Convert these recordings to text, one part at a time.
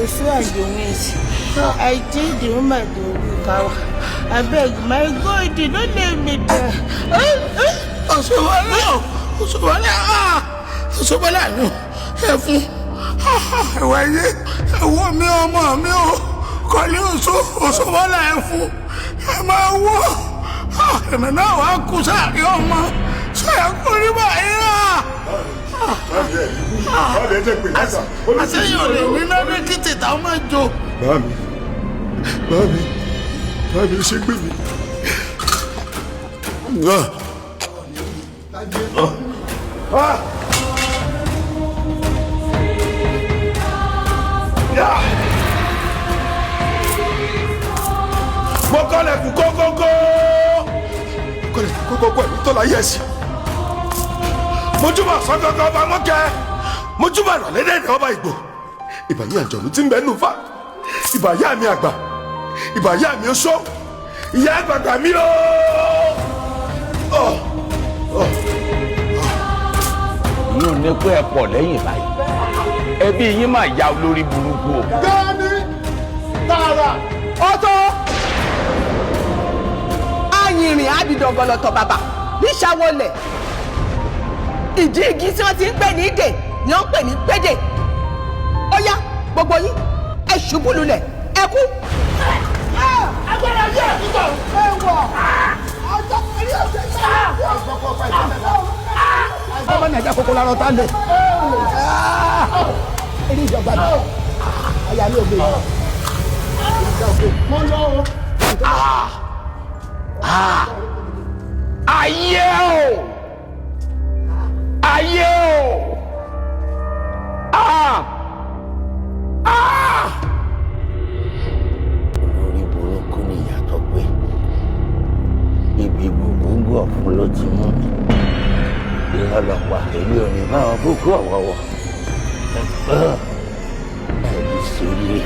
so and you miss. I did the woman to recover. I beg, my God, do not leave me there. Ọ̀ṣọ́bọ́lá ẹ̀fún ẹ̀wáyé ẹ̀wọ́ mi ọmọ mi ò kọ́lé Ọ̀ṣọ́bọ́lá ẹ̀fún ẹ̀ máa wọ́ ẹ̀mẹ̀ náà wà kú sáàrí ọmọ ṣẹ́yà kú rí báyìí rà. Àṣẹ́yìn ò lè ní lọ́dún kí tètè ọmọ jò. Báàmì ṣe gbé mi. Mo kọ́lẹ̀ kú kókókó. Kọ́lẹ̀ kú kókókó ẹ̀mí tó láyé ẹ̀sìn. Mojúbà sọ́kọ́kọ́ ọba mọ́kẹ́. Mojúbà ìrọ̀lẹ́dẹ̀ ọba Ìgbò. Ìbàyí àjọ̀nù tí ń bẹ nù fa. Ìbàyá mi àgbà. Ìbàyá mi oṣó. Ìyá àgbàgbà mi o. Yóò ní pé ẹ pọ̀ lẹ́yìn báyìí. Ẹbí yín máa ya olórí burúkú o. Gani tààrà. Ọ̀tọ̀ ayìnrìn àdìdọ̀gọlọ̀tọ̀ bàbà níṣàwọlẹ̀ ìdí igi tí wọ́n ti ń pè ní ìdè ni wọ́n ń pè ní pédè. Ó yá gbogbo yín ẹ ṣubú lulẹ̀ ẹ kú. Agbára yẹ ìgbà ẹ̀wọ̀ ọjọ́ pẹ̀lú ọ̀sẹ̀ náà. Ọmọ Nàìjíríà kókó lárọ́ tá lè. Eré ìjọba mi. Àyà mi ò gbé yìí. Mo lọ o. Ayé o! Ayé o! Olórí burúkú ni ìyàtọ̀ pé ibi gbogbo ọ̀fun ló ti mú mi. Ìrọ̀lọ́pàá èmi ò ní báwọn kókó ọ̀wọ́wọ́. Ẹ̀bí sórí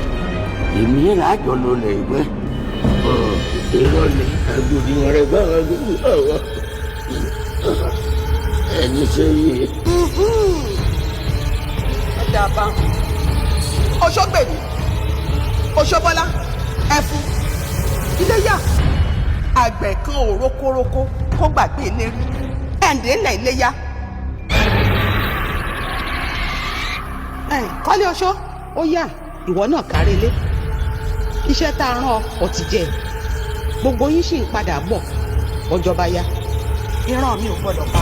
èmi ìrìnàjò ló lè gbé. Ìrọ̀lẹ́ àgbòdìyàn rẹ̀ báwọn kókó ọ̀wọ́. Ẹni sórí. Ọjà bá Ọ̀ṣọ́gbèmí Ọ̀ṣọ́bọ́lá ẹ̀fún Iléyá àgbẹ̀ kan ò rókórókó kó gbàgbé ìlérí ẹ̀ǹdẹ́ ńlẹ̀ Iléyá. Kọ́lé Ọ̀ṣọ́ ó yá ìwọ náà kárí ilé iṣẹ́ tá a rán ọ ti jẹ gbogbo yín sì ń padà bọ̀ ọjọ́ bá yá ìran mi ò gbọ́dọ̀ pa.